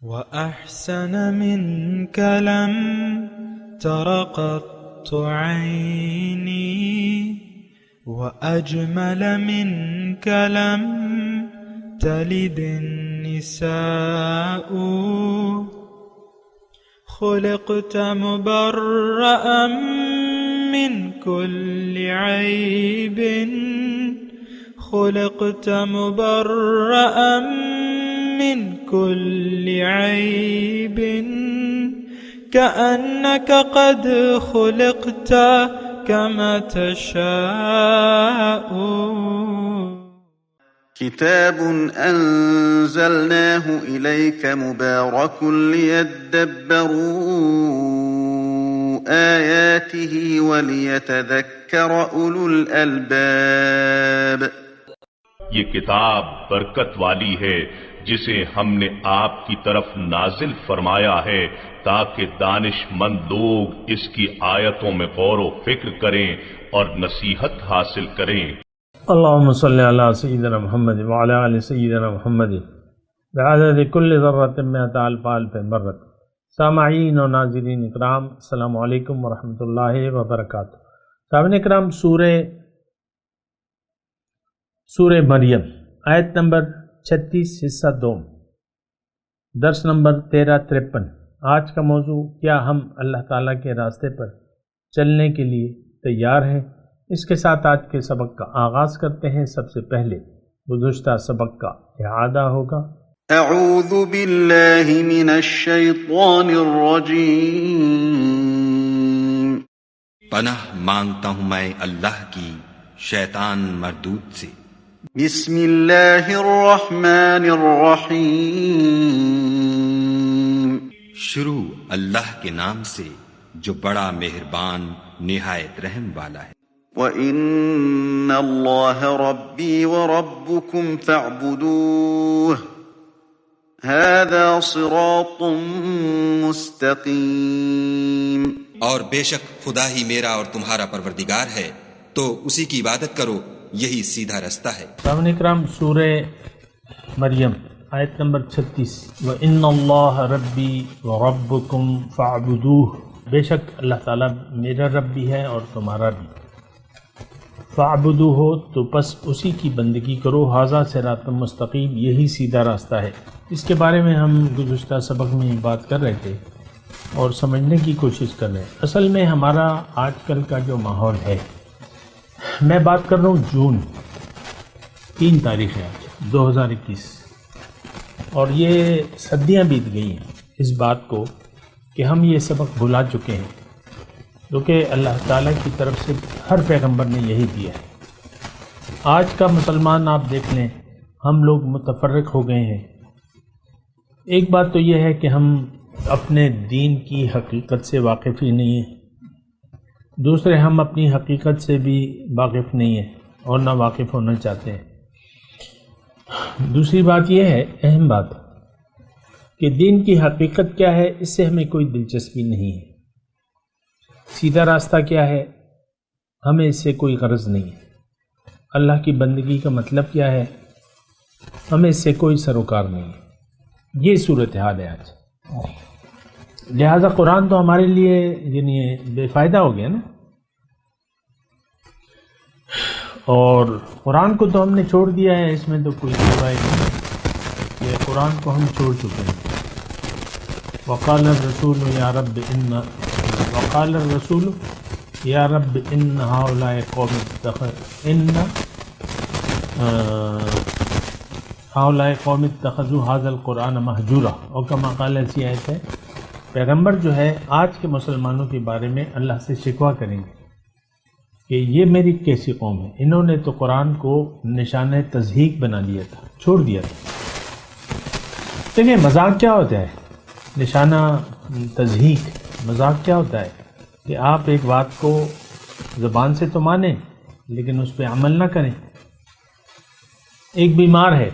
وأحسن منك لم تر قط عيني وأجمل منك لم تلد النساء خلقت مبرأ من كل عيب خلقت مبرأ من كل عيب كأنك قد خلقت كما تشاء. كتاب أنزلناه إليك مبارك ليدبروا آياته وليتذكر أولو الألباب. یہ کتاب برکت والی ہے جسے ہم نے آپ کی طرف نازل فرمایا ہے تاکہ دانش مند لوگ اس کی آیتوں میں غور و فکر کریں اور نصیحت حاصل کریں. اللهم صل على سيدنا محمد وعلى آل سيدنا محمد بعدد كل ذرة مئة ألف ألف مرة. سامعین و ناظرین اکرام، السلام علیکم ورحمۃ اللہ وبرکاتہ. سامعین اکرام، سورہ مریم آیت نمبر 36 حصہ 2، درس نمبر 1353. آج کا موضوع، کیا ہم اللہ تعالیٰ کے راستے پر چلنے کے لیے تیار ہیں؟ اس کے ساتھ آج کے سبق کا آغاز کرتے ہیں. سب سے پہلے گزشتہ سبق کا اعادہ ہوگا. اعوذ باللہ من الشیطان الرجیم. پناہ مانگتا ہوں میں اللہ کی شیطان مردود سے. بسم اللہ الرحمن الرحیم. شروع اللہ کے نام سے جو بڑا مہربان نہایت رحم والا ہے. وَإِنَّ اللَّهَ رَبِّي وَرَبُّكُمْ فَاعْبُدُوهُ هَذَا صِرَاطٌ مُسْتَقِيمٌ. اور بے شک خدا ہی میرا اور تمہارا پروردگار ہے، تو اسی کی عبادت کرو، یہی سیدھا رستہ ہے. سامعین اکرام، سورہ مریم آیت نمبر 36. وَإِنَّ اللَّهَ رَبِّي وَرَبُّكُمْ فَاعْبُدُوهُ، بے شک اللہ تعالیٰ میرا رب بھی ہے اور تمہارا بھی. فَاعْبُدُوهُ، تو پس اسی کی بندگی کرو. ھذا صراط مستقیم، یہی سیدھا راستہ ہے. اس کے بارے میں ہم گزشتہ سبق میں بات کر رہے تھے اور سمجھنے کی کوشش کر رہے ہیں. اصل میں ہمارا آج کل کا جو ماحول ہے، میں بات کر رہا ہوں جون 3 تاریخ ہے آج 2021، اور یہ صدیاں بیت گئی ہیں اس بات کو کہ ہم یہ سبق بھلا چکے ہیں، جو کہ اللہ تعالیٰ کی طرف سے ہر پیغمبر نے یہی دیا ہے. آج کا مسلمان آپ دیکھ لیں، ہم لوگ متفرق ہو گئے ہیں. ایک بات تو یہ ہے کہ ہم اپنے دین کی حقیقت سے واقف ہی نہیں ہیں، دوسرے ہم اپنی حقیقت سے بھی واقف نہیں ہیں اور نہ واقف ہونا چاہتے ہیں. دوسری بات یہ ہے، اہم بات، کہ دین کی حقیقت کیا ہے اس سے ہمیں کوئی دلچسپی نہیں ہے. سیدھا راستہ کیا ہے، ہمیں اس سے کوئی غرض نہیں ہے. اللہ کی بندگی کا مطلب کیا ہے، ہمیں اس سے کوئی سروکار نہیں ہے. یہ صورتحال ہے آج. لہذا قرآن تو ہمارے لیے یعنی بے فائدہ ہو گیا نا، اور قرآن کو تو ہم نے چھوڑ دیا ہے. اس میں تو کوئی سوائے نہیں، یہ قرآن کو ہم چھوڑ چکے ہیں. وقال الرسول یا رب ان هؤلاء قوم اتخذوا هذا القرآن مہجورا. اور کما قال، ایسی آیت ہے. پیغمبر جو ہے آج کے مسلمانوں کے بارے میں اللہ سے شکوہ کریں گے کہ یہ میری کیسی قوم ہے، انہوں نے تو قرآن کو نشانہ تضحیک بنا دیا تھا، چھوڑ دیا تھا. دیکھیں مذاق کیا ہوتا ہے، نشانہ تضحیک. مذاق کیا ہوتا ہے کہ آپ ایک بات کو زبان سے تو مانیں لیکن اس پہ عمل نہ کریں. ایک بیمار ہے،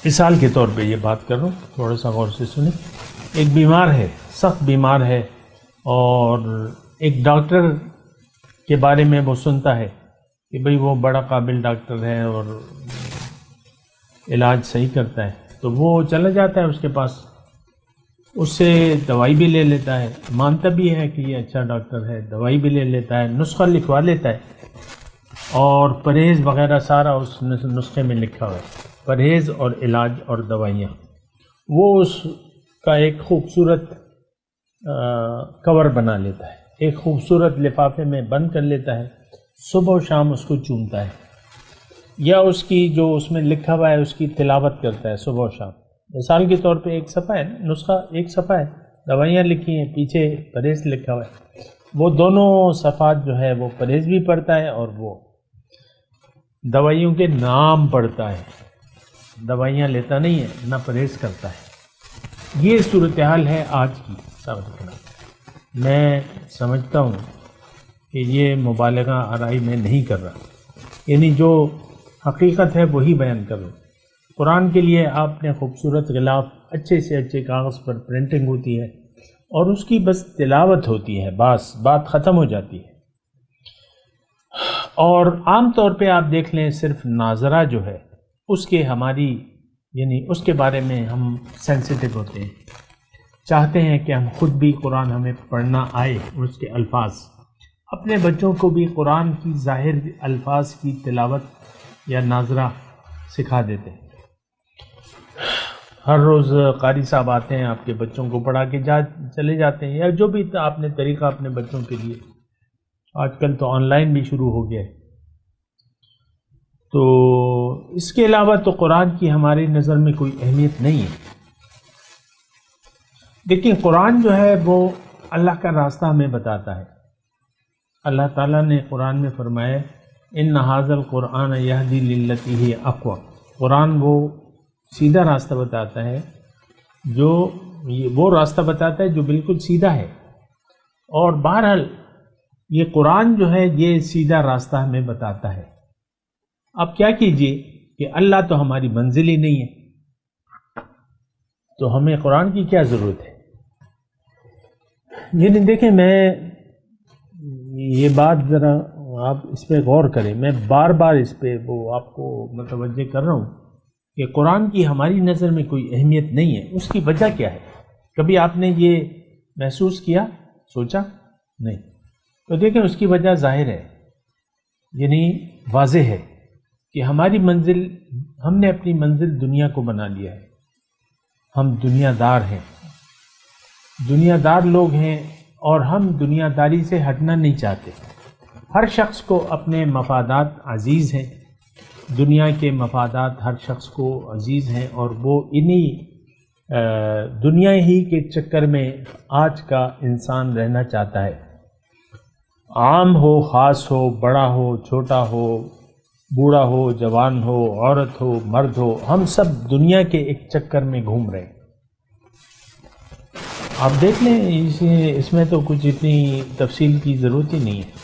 مثال کے طور پہ یہ بات کر رہا ہوں، تھوڑا سا غور سے سنیں. ایک بیمار ہے، سخت بیمار ہے، اور ایک ڈاکٹر کے بارے میں وہ سنتا ہے کہ بھئی وہ بڑا قابل ڈاکٹر ہے اور علاج صحیح کرتا ہے. تو وہ چلا جاتا ہے اس کے پاس، اس سے دوائی بھی لے لیتا ہے، مانتا بھی ہے کہ یہ اچھا ڈاکٹر ہے، دوائی بھی لے لیتا ہے، نسخہ لکھوا لیتا ہے، اور پرہیز وغیرہ سارا اس نسخے میں لکھا ہوا ہے، پرہیز اور علاج اور دوائیاں، وہ اس کا ایک خوبصورت کور بنا لیتا ہے، ایک خوبصورت لفافے میں بند کر لیتا ہے، صبح و شام اس کو چومتا ہے، یا اس کی جو اس میں لکھا ہوا ہے اس کی تلاوت کرتا ہے صبح و شام۔ مثال کے طور پہ ایک صفحہ ہے، نسخہ ایک صفحہ ہے، دوائیاں لکھی ہیں، پیچھے پرہیز لکھا ہوا ہے، وہ دونوں صفحات جو ہے وہ پرہیز بھی پڑھتا ہے اور وہ دوائیوں کے نام پڑھتا ہے، دوائیاں لیتا نہیں ہے، نہ پرہیز کرتا ہے۔ یہ صورتحال ہے آج کی سابقہ۔ میں سمجھتا ہوں کہ یہ مبالغہ آرائی میں نہیں کر رہا، یعنی جو حقیقت ہے وہی بیان کروں۔ قرآن کے لیے آپ نے خوبصورت غلاف، اچھے سے اچھے کاغذ پر پرنٹنگ ہوتی ہے اور اس کی بس تلاوت ہوتی ہے، بس بات ختم ہو جاتی ہے۔ اور عام طور پہ آپ دیکھ لیں صرف ناظرہ جو ہے اس کے ہماری یعنی اس کے بارے میں ہم سینسیٹیو ہوتے ہیں، چاہتے ہیں کہ ہم خود بھی قرآن ہمیں پڑھنا آئے، اس کے الفاظ، اپنے بچوں کو بھی قرآن کی ظاہر الفاظ کی تلاوت یا ناظرہ سکھا دیتے ہیں۔ ہر روز قاری صاحب آتے ہیں، آپ کے بچوں کو پڑھا کے چلے جاتے ہیں، یا جو بھی آپ نے طریقہ اپنے بچوں کے لیے، آج کل تو آن لائن بھی شروع ہو گیا ہے۔ تو اس کے علاوہ تو قرآن کی ہماری نظر میں کوئی اہمیت نہیں ہے، لیکن قرآن جو ہے وہ اللہ کا راستہ ہمیں بتاتا ہے۔ اللہ تعالیٰ نے قرآن میں فرمایا ان ھذا القرآن یہدی للتی ہی اقوم، قرآن وہ سیدھا راستہ بتاتا ہے، جو وہ راستہ بتاتا ہے جو بالکل سیدھا ہے۔ اور بہرحال یہ قرآن جو ہے یہ سیدھا راستہ ہمیں بتاتا ہے۔ اب کیا کیجئے کہ اللہ تو ہماری منزل ہی نہیں ہے، تو ہمیں قرآن کی کیا ضرورت ہے؟ یعنی دیکھیں، میں یہ بات ذرا آپ اس پہ غور کریں، میں بار بار اس پہ وہ آپ کو متوجہ کر رہا ہوں کہ قرآن کی ہماری نظر میں کوئی اہمیت نہیں ہے۔ اس کی وجہ کیا ہے؟ کبھی آپ نے یہ محسوس کیا، سوچا؟ نہیں۔ تو دیکھیں اس کی وجہ ظاہر ہے، یعنی واضح ہے کہ ہماری منزل، ہم نے اپنی منزل دنیا کو بنا لیا ہے، ہم دنیا دار ہیں، دنیا دار لوگ ہیں، اور ہم دنیا داری سے ہٹنا نہیں چاہتے۔ ہر شخص کو اپنے مفادات عزیز ہیں، دنیا کے مفادات ہر شخص کو عزیز ہیں، اور وہ انہی دنیا ہی کے چکر میں آج کا انسان رہنا چاہتا ہے۔ عام ہو، خاص ہو، بڑا ہو، چھوٹا ہو، بوڑھا ہو، جوان ہو، عورت ہو، مرد ہو، ہم سب دنیا کے ایک چکر میں گھوم رہے ہیں۔ آپ دیکھ لیں، اس میں تو کچھ اتنی تفصیل کی ضرورت ہی نہیں ہے۔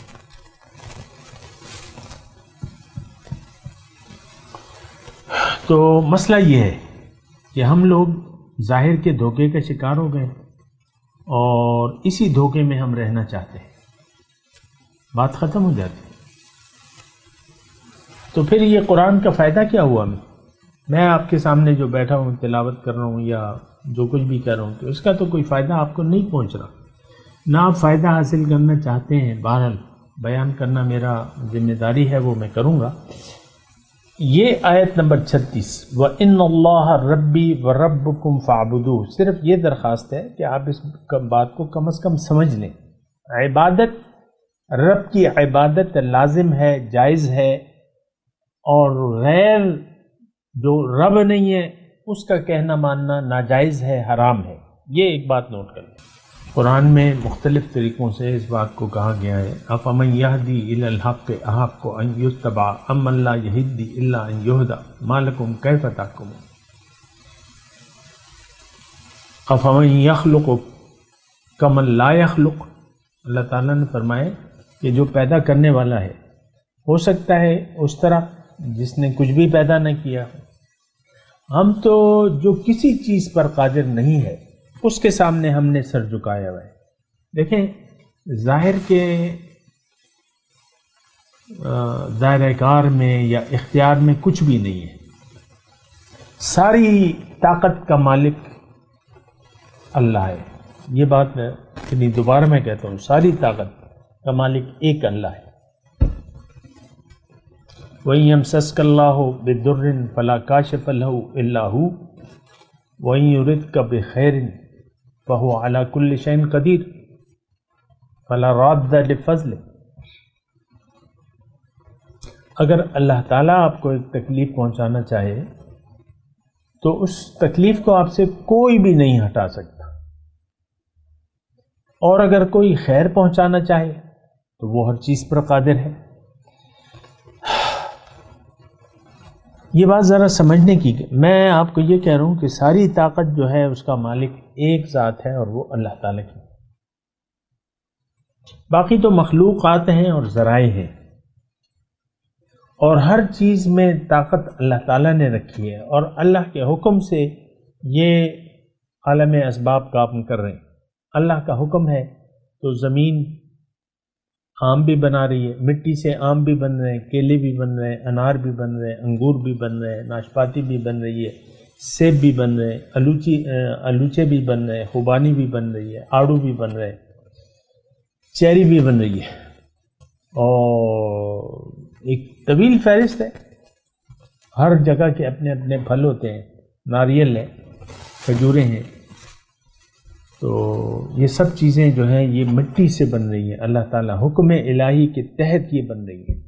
تو مسئلہ یہ ہے کہ ہم لوگ ظاہر کے دھوکے کا شکار ہو گئے، اور اسی دھوکے میں ہم رہنا چاہتے ہیں، بات ختم ہو جاتی ہے۔ تو پھر یہ قرآن کا فائدہ کیا ہوا؟ میں آپ کے سامنے جو بیٹھا ہوں، تلاوت کر رہا ہوں یا جو کچھ بھی کر رہا ہوں، تو اس کا تو کوئی فائدہ آپ کو نہیں پہنچ رہا، نہ آپ فائدہ حاصل کرنا چاہتے ہیں۔ بہرحال بیان کرنا میرا ذمہ داری ہے، وہ میں کروں گا۔ یہ آیت نمبر 36، وَإِنَّ اللَّهَ رَبِّي وَرَبُّكُمْ فَاعْبُدُوهُ، صرف یہ درخواست ہے کہ آپ اس بات کو کم از کم سمجھ لیں۔ عبادت، رب کی عبادت لازم ہے، جائز ہے، اور غیر جو رب نہیں ہے اس کا کہنا ماننا ناجائز ہے، حرام ہے۔ یہ ایک بات نوٹ کر لیں۔ قرآن میں مختلف طریقوں سے اس بات کو کہا گیا ہے، أَفَمَنْ يَهْدِي إِلَى الْحَقِّ أَحَقُّ أَنْ يُتَّبَعَ أَمَّنْ لَا يَهْدِي إِلَّا أَنْ يُهْدَى مَا لَكُمْ كَيْفَ تَحْكُمُونَ أَفَمَنْ يَخْلُقُ كَمَنْ لَا يَخْلُقُ، اللہ تعالیٰ نے فرمایا کہ جو پیدا کرنے والا ہے ہو سکتا ہے اس طرح جس نے کچھ بھی پیدا نہ کیا۔ ہم تو جو کسی چیز پر قادر نہیں ہے اس کے سامنے ہم نے سر جھکایا ہوا ہے۔ دیکھیں، ظاہر کے دائرہ کار میں یا اختیار میں کچھ بھی نہیں ہے، ساری طاقت کا مالک اللہ ہے. یہ بات میں دوبارہ میں کہتا ہوں، ساری طاقت کا مالک ایک اللہ ہے. وَإِن يَمْسَسْكَ اللَّهُ بِضُرٍّ فَلَا كَاشِفَ لَهُ إِلَّا هُوَ وَإِن يُرِدْكَ بِخَيْرٍ فَهُوَ عَلَى كُلِّ شَيْءٍ قَدِيرٌ فَلَا رَادَّ لِفَضْلِهِ. اگر اللہ تعالیٰ آپ کو ایک تکلیف پہنچانا چاہے تو اس تکلیف کو آپ سے کوئی بھی نہیں ہٹا سکتا، اور اگر کوئی خیر پہنچانا چاہے تو وہ ہر چیز پر قادر ہے. یہ بات ذرا سمجھنے کی، میں آپ کو یہ کہہ رہا ہوں کہ ساری طاقت جو ہے اس کا مالک ایک ذات ہے، اور وہ اللہ تعالیٰ کی. باقی تو مخلوقات ہیں اور ذرائع ہیں، اور ہر چیز میں طاقت اللہ تعالیٰ نے رکھی ہے، اور اللہ کے حکم سے یہ عالم اسباب کام کر رہے ہیں. اللہ کا حکم ہے تو زمین آم بھی بنا رہی ہے، مٹی سے آم بھی بن رہے ہیں، کیلے بھی بن رہے ہیں، انار بھی بن رہے ہیں، انگور بھی بن رہے ہیں، ناشپاتی بھی بن رہی ہے، سیب بھی بن رہے ہیں، الوچے بھی بن رہے ہیں، خوبانی بھی بن رہی ہے، آڑو بھی بن رہے ہیں، چیری بھی بن رہی ہے، اور ایک طویل فہرست ہے. ہر جگہ کے اپنے اپنے پھل ہوتے ہیں، ناریل ہے، کھجوریں ہیں. تو یہ سب چیزیں جو ہیں یہ مٹی سے بن رہی ہیں. اللہ تعالیٰ حکم الہی کے تحت یہ بن رہی ہیں.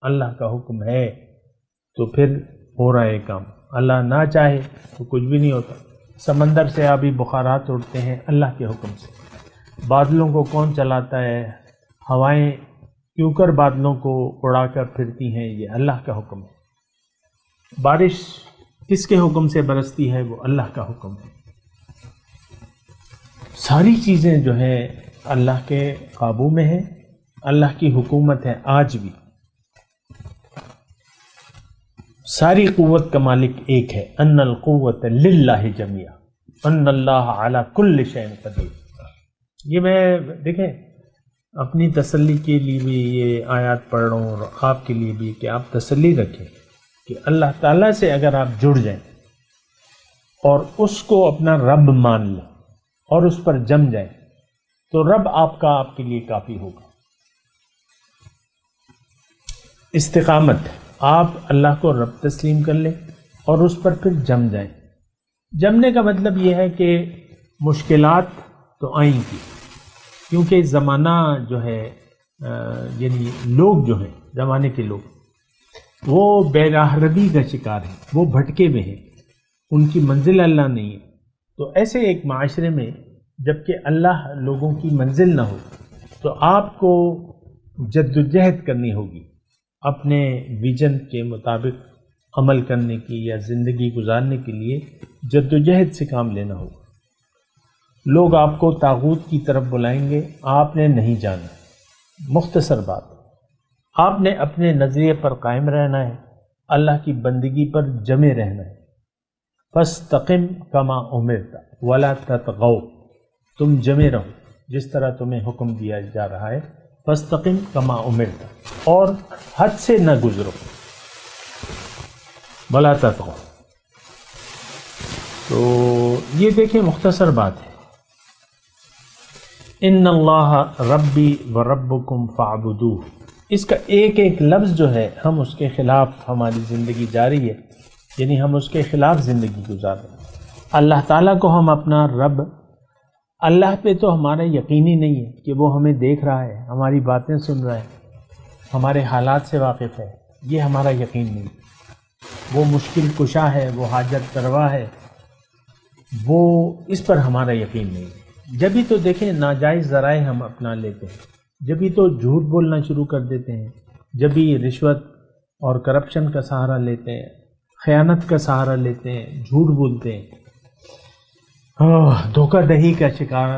اللہ کا حکم ہے تو پھر ہو رہا ہے کام. اللہ نہ چاہے تو کچھ بھی نہیں ہوتا. سمندر سے آبی بخارات اڑتے ہیں اللہ کے حکم سے. بادلوں کو کون چلاتا ہے؟ ہوائیں کیوں کر بادلوں کو اڑا کر پھرتی ہیں؟ یہ اللہ کا حکم ہے. بارش کس کے حکم سے برستی ہے؟ وہ اللہ کا حکم ہے. ساری چیزیں جو ہیں اللہ کے قابو میں ہیں. اللہ کی حکومت ہے آج بھی. ساری قوت کا مالک ایک ہے. ان القوت للہ جمیعا ان اللہ علی کل شیء قدیر. یہ میں دیکھیں اپنی تسلی کے لیے بھی یہ آیات پڑھ رہا ہوں، اور آپ کے لیے بھی کہ آپ تسلی رکھیں کہ اللہ تعالیٰ سے اگر آپ جڑ جائیں اور اس کو اپنا رب مان لیں اور اس پر جم جائیں تو رب آپ کے لیے کافی ہوگا. استقامت، آپ اللہ کو رب تسلیم کر لیں اور اس پر پھر جم جائیں. جمنے کا مطلب یہ ہے کہ مشکلات تو آئیں گی، کیونکہ زمانہ جو ہے یعنی لوگ جو ہیں زمانے کے لوگ وہ بے راہ روی کا شکار ہیں، وہ بھٹکے ہوئے ہیں، ان کی منزل اللہ نہیں ہے. تو ایسے ایک معاشرے میں جب کہ اللہ لوگوں کی منزل نہ ہو تو آپ کو جد و جہد کرنی ہوگی اپنے ویژن کے مطابق عمل کرنے کی یا زندگی گزارنے کے لیے جد و جہد سے کام لینا ہوگا. لوگ آپ کو طاغوت کی طرف بلائیں گے، آپ نے نہیں جانا. مختصر بات، آپ نے اپنے نظریے پر قائم رہنا ہے، اللہ کی بندگی پر جمے رہنا ہے. فاستقم کما امرت ولا تطغوا، تم جمے رہو جس طرح تمہیں حکم دیا جا رہا ہے. فاستقم کما امرت، اور حد سے نہ گزرو. ولا تطغوا، تو یہ دیکھیں مختصر بات ہے. ان اللہ ربی و ربکم فاعبدوہ، اس کا ایک ایک لفظ جو ہے ہم اس کے خلاف ہماری زندگی جاری ہے، یعنی ہم اس کے خلاف زندگی گزار رہے ہیں. اللہ تعالیٰ کو ہم اپنا رب، اللہ پہ تو ہمارا یقین ہی نہیں ہے کہ وہ ہمیں دیکھ رہا ہے، ہماری باتیں سن رہا ہے، ہمارے حالات سے واقف ہے. یہ ہمارا یقین نہیں. وہ مشکل کشا ہے، وہ حاجت روا ہے، وہ اس پر ہمارا یقین نہیں. جبھی تو دیکھیں ناجائز ذرائع ہم اپنا لیتے ہیں، جبھی تو جھوٹ بولنا شروع کر دیتے ہیں، جبھی رشوت اور کرپشن کا سہارا لیتے ہیں، خیانت کا سہارا لیتے ہیں، جھوٹ بولتے ہیں، دھوکہ دہی کا شکار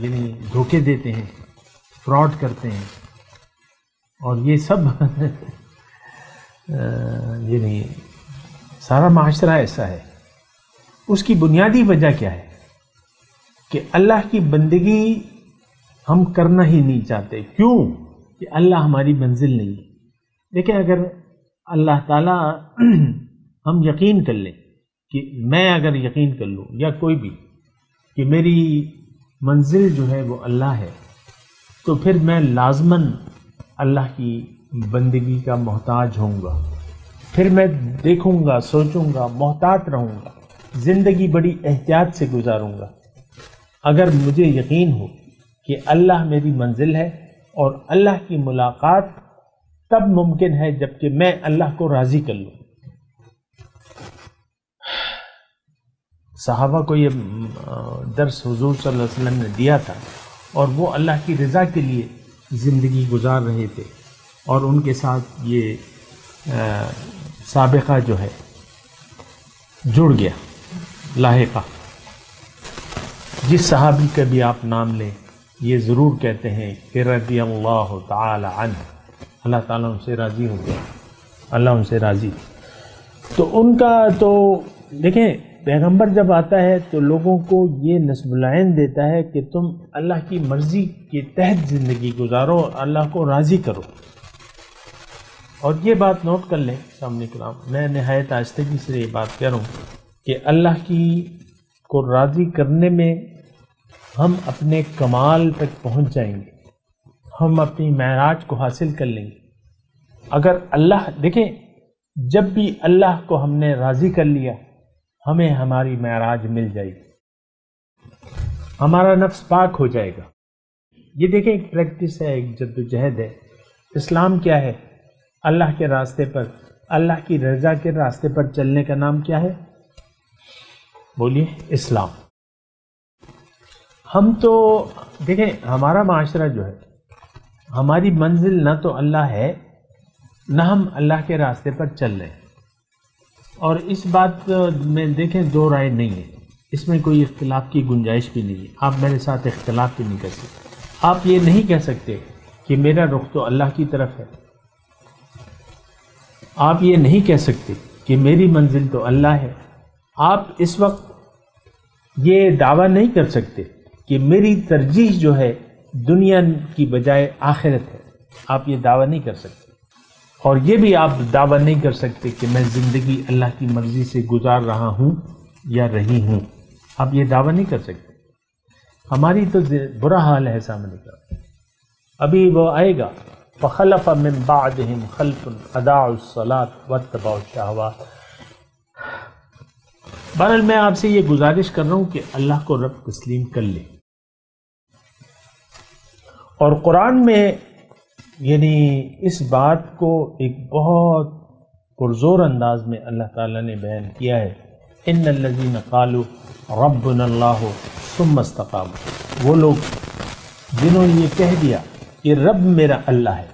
یعنی دھوکے دیتے ہیں، فراڈ کرتے ہیں. اور یہ سب یعنی سارا معاشرہ ایسا ہے. اس کی بنیادی وجہ کیا ہے کہ اللہ کی بندگی ہم کرنا ہی نہیں چاہتے. کیوں؟ کہ اللہ ہماری منزل نہیں ہے. دیکھیں اگر اللہ تعالیٰ ہم یقین کر لیں کہ میں اگر یقین کر لوں یا کوئی بھی کہ میری منزل جو ہے وہ اللہ ہے، تو پھر میں لازماً اللہ کی بندگی کا محتاج ہوں گا. پھر میں دیکھوں گا، سوچوں گا، محتاط رہوں گا، زندگی بڑی احتیاط سے گزاروں گا. اگر مجھے یقین ہو کہ اللہ میری منزل ہے اور اللہ کی ملاقات تب ممکن ہے جب کہ میں اللہ کو راضی کر لوں. صحابہ کو یہ درس حضور صلی اللہ علیہ وسلم نے دیا تھا اور وہ اللہ کی رضا کے لیے زندگی گزار رہے تھے، اور ان کے ساتھ یہ سابقہ جو ہے جڑ گیا، لاحقہ. جس صحابی کا بھی آپ نام لیں یہ ضرور کہتے ہیں کہ رضی اللہ تعالی عنہ، اللہ تعالیٰ ان سے راضی ہو گیا، اللہ ان سے راضی. تو ان کا تو دیکھیں پیغمبر جب آتا ہے تو لوگوں کو یہ نصب العین دیتا ہے کہ تم اللہ کی مرضی کے تحت زندگی گزارو اور اللہ کو راضی کرو. اور یہ بات نوٹ کر لیں سامنے کرام، میں نہایت آہستگی سے یہ بات کہہ رہا ہوں کہ اللہ کی کو راضی کرنے میں ہم اپنے کمال تک پہنچ جائیں گے، ہم اپنی معراج کو حاصل کر لیں گے. اگر اللہ دیکھیں جب بھی اللہ کو ہم نے راضی کر لیا ہمیں ہماری معراج مل جائے گی، ہمارا نفس پاک ہو جائے گا. یہ دیکھیں ایک پریکٹس ہے، ایک جد و جہد ہے. اسلام کیا ہے؟ اللہ کے راستے پر، اللہ کی رضا کے راستے پر چلنے کا نام کیا ہے؟ بولیے، اسلام. ہم تو دیکھیں ہمارا معاشرہ جو ہے، ہماری منزل نہ تو اللہ ہے نہ ہم اللہ کے راستے پر چل رہے ہیں. اور اس بات میں دیکھیں دو رائے نہیں ہے، اس میں کوئی اختلاف کی گنجائش بھی نہیں ہے. آپ میرے ساتھ اختلاف بھی نہیں کر سکتے. آپ یہ نہیں کہہ سکتے کہ میرا رخ تو اللہ کی طرف ہے. آپ یہ نہیں کہہ سکتے کہ میری منزل تو اللہ ہے. آپ اس وقت یہ دعویٰ نہیں کر سکتے کہ میری ترجیح جو ہے دنیا کی بجائے آخرت ہے. آپ یہ دعویٰ نہیں کر سکتے. اور یہ بھی آپ دعویٰ نہیں کر سکتے کہ میں زندگی اللہ کی مرضی سے گزار رہا ہوں یا رہی ہوں. آپ یہ دعویٰ نہیں کر سکتے. ہماری تو برا حال ہے سامنے کا. ابھی وہ آئے گا فخلف من بعدهم خلف اضاعوا الصلاة واتبعوا الشهوات. بہرحال میں آپ سے یہ گزارش کر رہا ہوں کہ اللہ کو رب تسلیم کر لیں. اور قرآن میں یعنی اس بات کو ایک بہت پرزور انداز میں اللہ تعالیٰ نے بیان کیا ہے. ان الذین قالوا ربنا اللہ ثم استقاموا. وہ لوگ جنہوں نے یہ کہہ دیا کہ رب میرا اللہ ہے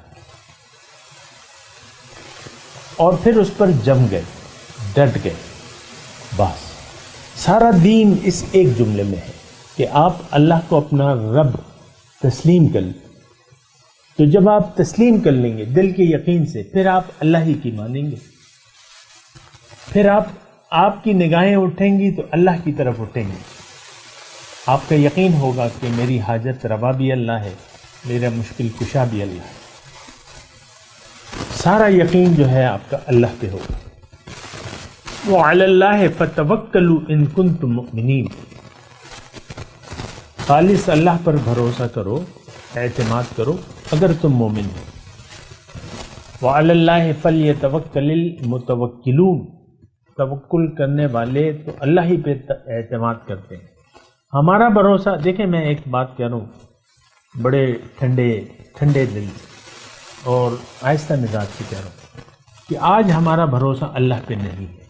اور پھر اس پر جم گئے، ڈٹ گئے. بس سارا دین اس ایک جملے میں ہے کہ آپ اللہ کو اپنا رب تسلیم کر لیں. تو جب آپ تسلیم کر لیں گے دل کے یقین سے، پھر آپ اللہ ہی کی مانیں گے. پھر آپ کی نگاہیں اٹھیں گی تو اللہ کی طرف اٹھیں گی. آپ کا یقین ہوگا کہ میری حاجت روا بھی اللہ ہے، میرا مشکل کشا بھی اللہ ہے. سارا یقین جو ہے آپ کا اللہ پہ ہوگا. وعلی اللہ فتوکلوا ان کنتم مؤمنین. خالص اللہ پر بھروسہ کرو، اعتماد کرو اگر تم مومن ہو. وعلی اللہ فلیتوکل المتوکلون. توکل کرنے والے تو اللہ ہی پہ اعتماد کرتے ہیں. ہمارا بھروسہ دیکھیں، میں ایک بات کہہ رہا ہوں بڑے ٹھنڈے دل اور آہستہ مزاج سے کہہ رہا ہوں کہ آج ہمارا بھروسہ اللہ پہ نہیں ہے.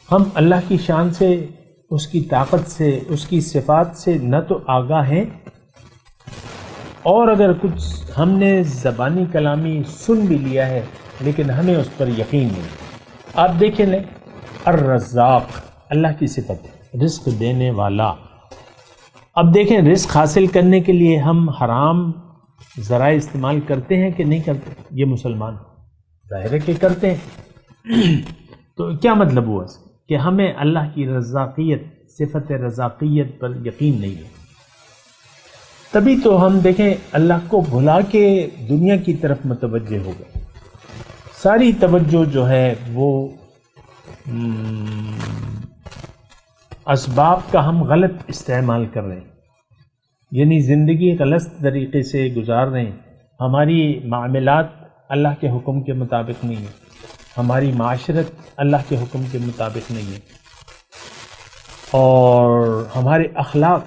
ہم اللہ کی شان سے، اس کی طاقت سے، اس کی صفات سے نہ تو آگاہ ہیں، اور اگر کچھ ہم نے زبانی کلامی سن بھی لیا ہے لیکن ہمیں اس پر یقین نہیں. آپ دیکھیں لیں الرزاق اللہ کی صفت ہے، رزق دینے والا. اب دیکھیں رزق حاصل کرنے کے لیے ہم حرام ذرائع استعمال کرتے ہیں کہ نہیں کرتے؟ یہ مسلمان ظاہر ہے کہ کرتے ہیں. تو کیا مطلب ہوا اس کہ ہمیں اللہ کی رزاقیت، صفت رزاقیت پر یقین نہیں ہے. تبھی تو ہم دیکھیں اللہ کو بھلا کے دنیا کی طرف متوجہ ہو گئے. ساری توجہ جو ہے وہ اسباب کا ہم غلط استعمال کر رہے ہیں، یعنی زندگی غلط طریقے سے گزار رہے ہیں، ہماری معاملات اللہ کے حکم کے مطابق نہیں ہے، ہماری معاشرت اللہ کے حکم کے مطابق نہیں ہے، اور ہمارے اخلاق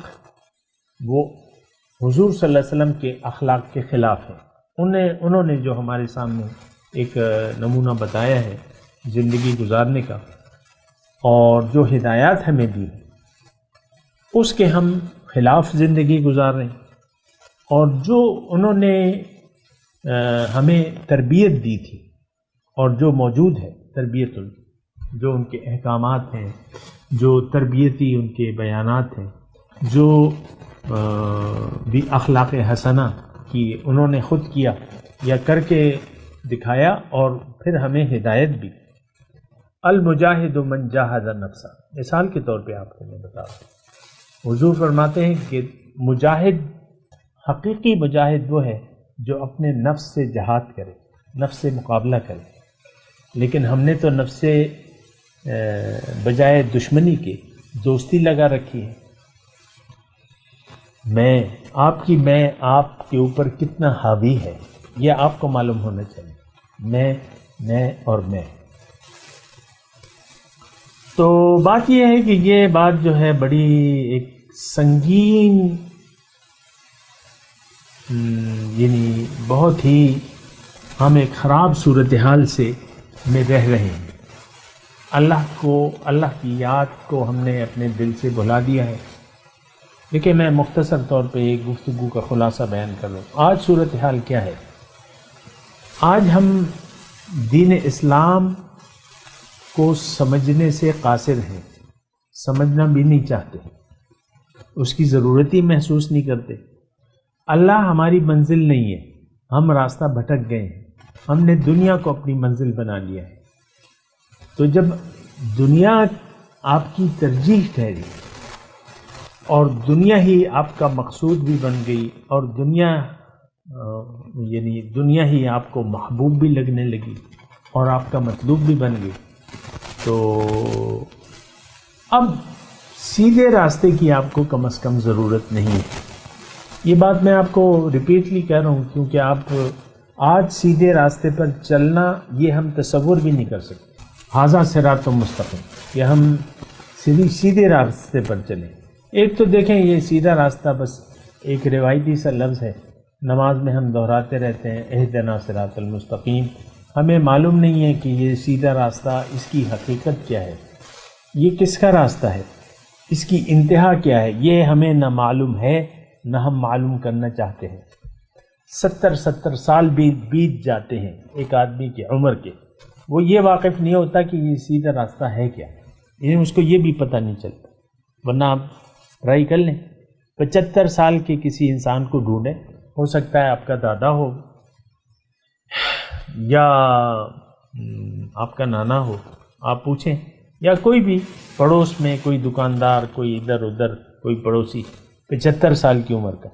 وہ حضور صلی اللہ علیہ وسلم کے اخلاق کے خلاف ہیں۔ انہوں نے جو ہمارے سامنے ایک نمونہ بتایا ہے زندگی گزارنے کا، اور جو ہدایات ہمیں دی اس کے ہم خلاف زندگی گزار رہے ہیں، اور جو انہوں نے ہمیں تربیت دی تھی اور جو موجود ہے تربیت، جو ان کے احکامات ہیں، جو تربیتی ان کے بیانات ہیں، جو بھی اخلاق حسنہ کی انہوں نے خود کیا یا کر کے دکھایا، اور پھر ہمیں ہدایت بھی۔ المجاہد من جاہد نفسہ، مثال کے طور پہ آپ کو میں بتا رہا ہوں، حضور فرماتے ہیں کہ مجاہد، حقیقی مجاہد وہ ہے جو اپنے نفس سے جہاد کرے، نفس سے مقابلہ کرے، لیکن ہم نے تو نفس سے بجائے دشمنی کے دوستی لگا رکھی ہے۔ میں آپ کے اوپر کتنا حاوی ہے یہ آپ کو معلوم ہونا چاہیے، میں اور میں۔ تو بات یہ ہے کہ یہ بات جو ہے بڑی ایک سنگین، یعنی بہت ہی ہم ایک خراب صورتحال سے میں رہ رہے ہیں۔ اللہ کی یاد کو ہم نے اپنے دل سے بھلا دیا ہے۔ دیکھیں، میں مختصر طور پہ ایک گفتگو کا خلاصہ بیان کر رہا ہوں۔ آج صورتحال کیا ہے؟ آج ہم دین اسلام کو سمجھنے سے قاصر ہیں، سمجھنا بھی نہیں چاہتے، اس کی ضرورت ہی محسوس نہیں کرتے۔ اللہ ہماری منزل نہیں ہے، ہم راستہ بھٹک گئے ہیں، ہم نے دنیا کو اپنی منزل بنا لیا ہے۔ تو جب دنیا آپ کی ترجیح ٹھہری اور دنیا ہی آپ کا مقصود بھی بن گئی، اور دنیا ہی آپ کو محبوب بھی لگنے لگی اور آپ کا مطلوب بھی بن گئی، تو اب سیدھے راستے کی آپ کو کم از کم ضرورت نہیں ہے۔ یہ بات میں آپ کو ریپیٹلی کہہ رہا ہوں کیونکہ آپ آج سیدھے راستے پر چلنا یہ ہم تصور بھی نہیں کر سکتے۔ ھذا صراط مستقیم، کہ ہم سیدھے راستے پر چلیں۔ ایک تو دیکھیں، یہ سیدھا راستہ بس ایک روایتی سا لفظ ہے، نماز میں ہم دہراتے رہتے ہیں اہدنا صراط المستقیم۔ ہمیں معلوم نہیں ہے کہ یہ سیدھا راستہ، اس کی حقیقت کیا ہے، یہ کس کا راستہ ہے، اس کی انتہا کیا ہے، یہ ہمیں نہ معلوم ہے نہ ہم معلوم کرنا چاہتے ہیں۔ 70 سال بیت جاتے ہیں ایک آدمی کی عمر کے، وہ یہ واقف نہیں ہوتا کہ یہ سیدھا راستہ ہے کیا، یعنی اس کو یہ بھی پتہ نہیں چلتا۔ ورنہ آپ ٹرائی کر لیں، 75 سال کے کسی انسان کو ڈھونڈیں، ہو سکتا ہے آپ کا دادا ہو یا آپ کا نانا ہو، آپ پوچھیں، یا کوئی بھی پڑوس میں کوئی دکاندار، کوئی ادھر ادھر کوئی پڑوسی 75 سال کی عمر کا،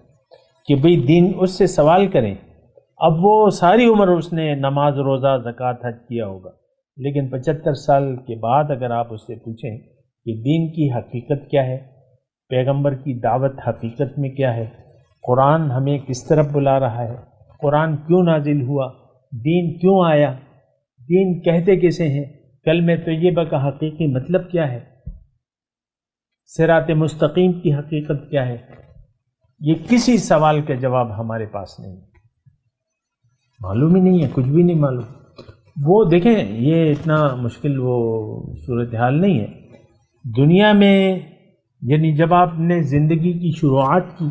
کہ بھئی دین اس سے سوال کریں۔ اب وہ ساری عمر اس نے نماز، روزہ، زکوٰۃ، حج کیا ہوگا، لیکن 75 سال کے بعد اگر آپ اس سے پوچھیں کہ دین کی حقیقت کیا ہے، پیغمبر کی دعوت حقیقت میں کیا ہے، قرآن ہمیں کس طرف بلا رہا ہے، قرآن کیوں نازل ہوا، دین کیوں آیا، دین کہتے کسے ہیں، کلمہ طیبہ کا حقیقی مطلب کیا ہے، صراط مستقیم کی حقیقت کیا ہے، یہ کسی سوال کا جواب ہمارے پاس نہیں، معلوم ہی نہیں ہے، کچھ بھی نہیں معلوم۔ وہ دیکھیں، یہ اتنا مشکل وہ صورتحال نہیں ہے دنیا میں۔ یعنی جب آپ نے زندگی کی شروعات کی،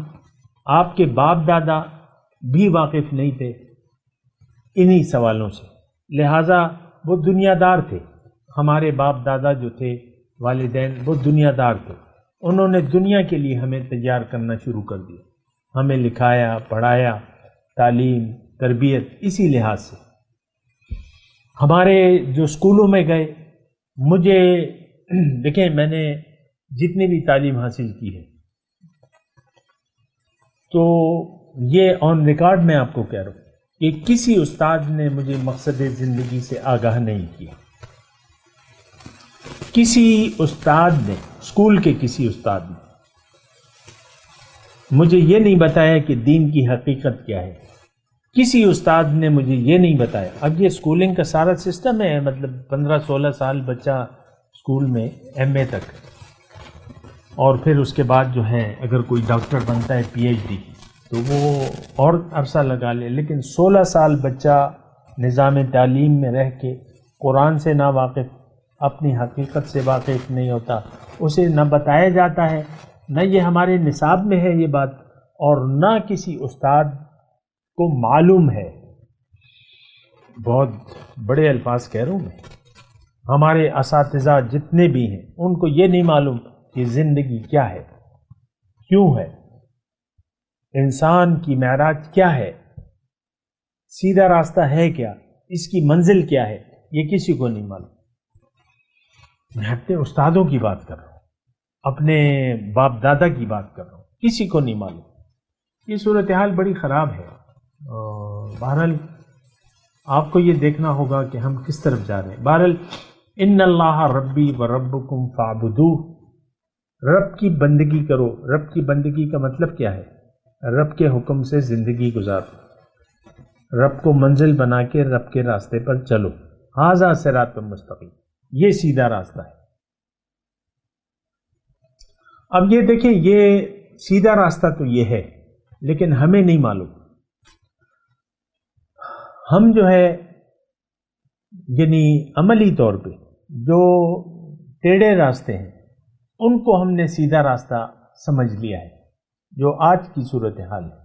آپ کے باپ دادا بھی واقف نہیں تھے انہی سوالوں سے، لہٰذا وہ دنیا دار تھے۔ ہمارے باپ دادا جو تھے، والدین، وہ دنیا دار تھے، انہوں نے دنیا کے لیے ہمیں تیار کرنا شروع کر دیا، ہمیں لکھایا، پڑھایا، تعلیم، تربیت، اسی لحاظ سے ہمارے جو اسکولوں میں گئے، مجھے دیکھیں، میں نے جتنی بھی تعلیم حاصل کی ہے، تو یہ آن ریکارڈ میں آپ کو کہہ رہا ہوں کہ کسی استاد نے مجھے مقصد زندگی سے آگاہ نہیں کیا۔ کسی استاد نے، اسکول کے کسی استاد نے مجھے یہ نہیں بتایا کہ دین کی حقیقت کیا ہے. کسی استاد نے مجھے یہ نہیں بتایا. اب یہ اسکولنگ کا سارا سسٹم ہے، مطلب 15-16 سال بچہ اسکول میں ایم اے تک، اور پھر اس کے بعد جو ہے اگر کوئی ڈاکٹر بنتا ہے پی ایچ ڈی تو وہ اور عرصہ لگا لے، لیکن 16 سال بچہ نظام تعلیم میں رہ کے قرآن سے نا واقف، اپنی حقیقت سے واقف نہیں ہوتا، اسے نہ بتایا جاتا ہے، نہ یہ ہمارے نصاب میں ہے یہ بات، اور نہ کسی استاد کو معلوم ہے. بہت بڑے الفاظ کہہ رہا ہوں میں، ہمارے اساتذہ جتنے بھی ہیں ان کو یہ نہیں معلوم کہ زندگی کیا ہے، کیوں ہے، انسان کی معراج کیا ہے، سیدھا راستہ ہے کیا، اس کی منزل کیا ہے، یہ کسی کو نہیں معلوم. میں اپنے استادوں کی بات کر رہا ہوں، اپنے باپ دادا کی بات کر رہا ہوں، کسی کو نہیں معلوم. یہ صورتحال بڑی خراب ہے. بہرحال آپ کو یہ دیکھنا ہوگا کہ ہم کس طرف جا رہے ہیں. بہرحال ان اللہ ربی و ربکم فاعبدوہ، رب کی بندگی کرو. رب کی بندگی کا مطلب کیا ہے؟ رب کے حکم سے زندگی گزارو، رب کو منزل بنا کے رب کے راستے پر چلو. ھذا صراط مستقیم، یہ سیدھا راستہ ہے. اب یہ دیکھیں، یہ سیدھا راستہ تو یہ ہے، لیکن ہمیں نہیں معلوم. ہم جو ہے یعنی عملی طور پہ جو ٹیڑھے راستے ہیں ان کو ہم نے سیدھا راستہ سمجھ لیا ہے. جو آج کی صورتحال ہے،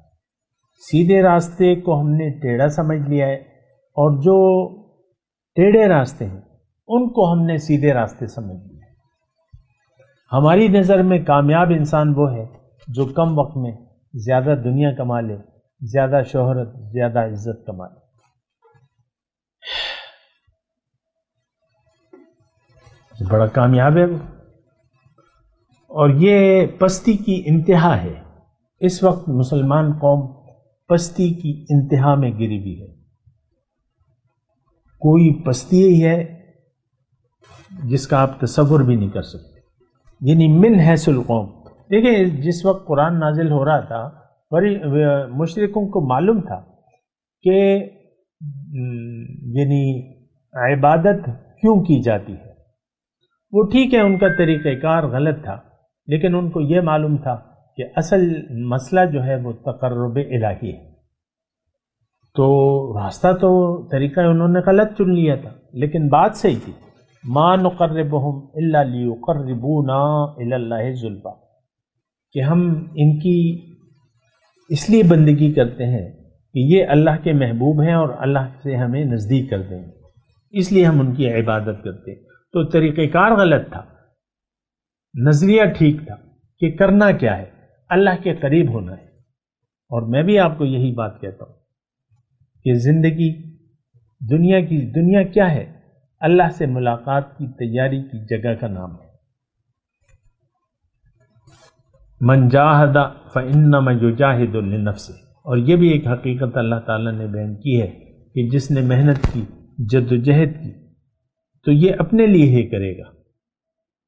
سیدھے راستے کو ہم نے ٹیڑھا سمجھ لیا ہے، اور جو ٹیڑھے راستے ہیں ان کو ہم نے سیدھے راستے سمجھ لیا ہے. ہماری نظر میں کامیاب انسان وہ ہے جو کم وقت میں زیادہ دنیا کما لے، زیادہ شہرت، زیادہ عزت کما لے. بڑا کامیاب ہے وہ، اور یہ پستی کی انتہا ہے. اس وقت مسلمان قوم پستی کی انتہا میں گری ہوئی ہے. کوئی پستی ہی ہے جس کا آپ تصور بھی نہیں کر سکتے. یعنی من حیث القوم. دیکھیں، جس وقت قرآن نازل ہو رہا تھا بڑی مشرکوں کو معلوم تھا کہ یعنی عبادت کیوں کی جاتی ہے. وہ ٹھیک ہے، ان کا طریقہ کار غلط تھا، لیکن ان کو یہ معلوم تھا کہ اصل مسئلہ جو ہے وہ تقرب الہی ہے. تو راستہ تو طریقہ انہوں نے غلط چن لیا تھا، لیکن بات صحیح تھی. ما نقربہم الا لیقربونا الی اللہ زلفیٰ، کہ ہم ان کی اس لیے بندگی کرتے ہیں کہ یہ اللہ کے محبوب ہیں اور اللہ سے ہمیں نزدیک کر دیں، اس لیے ہم ان کی عبادت کرتے ہیں. تو طریقہ کار غلط تھا، نظریہ ٹھیک تھا کہ کرنا کیا ہے، اللہ کے قریب ہونا ہے. اور میں بھی آپ کو یہی بات کہتا ہوں کہ زندگی دنیا کیا ہے؟ اللہ سے ملاقات کی تیاری کی جگہ کا نام ہے. من جاہد فإنما یجاہد لنفسہ. اور یہ بھی ایک حقیقت اللہ تعالیٰ نے بیان کی ہے کہ جس نے محنت کی، جدوجہد کی، تو یہ اپنے لیے ہی کرے گا.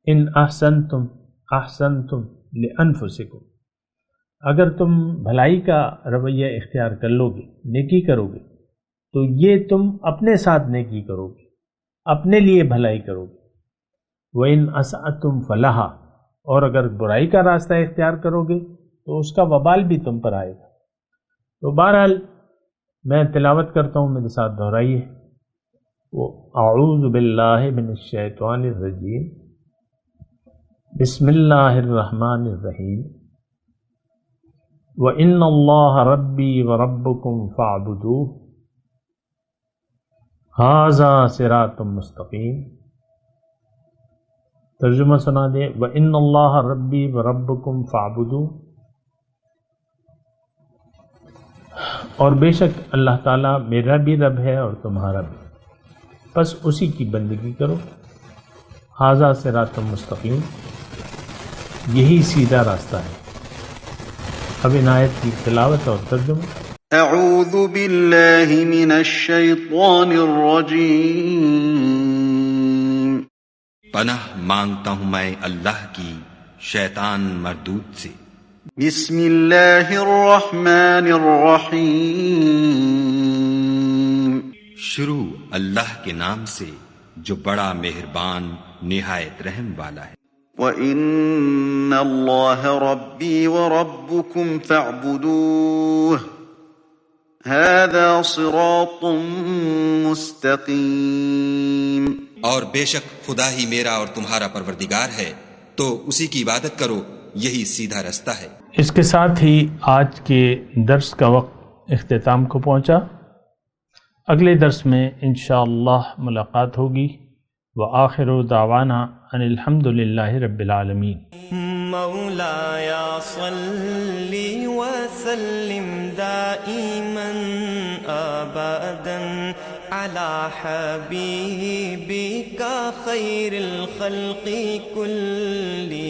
ان احسنتم احسنتم لانفسکم، اگر تم بھلائی کا رویہ اختیار کر لو گے، نیکی کرو گے، تو یہ تم اپنے ساتھ نیکی کرو گے، اپنے لیے بھلائی کرو گے. وَإِنْ أَسَأْتُمْ فَلَهَا، اور اگر برائی کا راستہ اختیار کرو گے تو اس کا وبال بھی تم پر آئے گا. تو بہرحال میں تلاوت کرتا ہوں، میرے ساتھ دہرائیے. اعوذ باللہ من الشیطان الرجیم، بسم اللہ الرحمن الرحیم. وَإِنَّ اللَّهَ رَبِّي وَرَبُّكُمْ فَاعْبُدُوهُ ھذا صراط مستقیم. ترجمہ سنا دے. وَإِنَّ اللَّهَ رَبِّي وَرَبُّكُمْ فَاعْبُدُوهُ، اور بے شک اللہ تعالیٰ میرا بھی رب ہے اور تمہارا بھی، بس اسی کی بندگی کرو. ھذا صراط مستقیم، یہی سیدھا راستہ ہے. اب ان آیت کی تلاوت اور ترجمہ. اعوذ باللہ من الشیطان الرجیم. پناہ مانگتا ہوں میں اللہ کی شیطان مردود سے۔ بسم اللہ الرحمن الرحیم۔ شروع اللہ کے نام سے جو بڑا مہربان نہایت رحم والا ہے۔ وَإِنَّ اللَّهَ رَبِّي وَرَبُّكُمْ فَاعْبُدُوهُ هَذَا صِرَاطٌ مُسْتَقِيمٌ۔ اور بے شک خدا ہی میرا اور تمہارا پروردگار ہے، تو اسی کی عبادت کرو، یہی سیدھا رستہ ہے۔ اس کے ساتھ ہی آج کے درس کا وقت اختتام کو پہنچا۔ اگلے درس میں انشاءاللہ ملاقات ہوگی۔ وآخر دعوانا ان الحمد للہ رب العالمین۔ مولایا صلی وسلم دائما ابدا على حبیبک خیر الخلق کلهم۔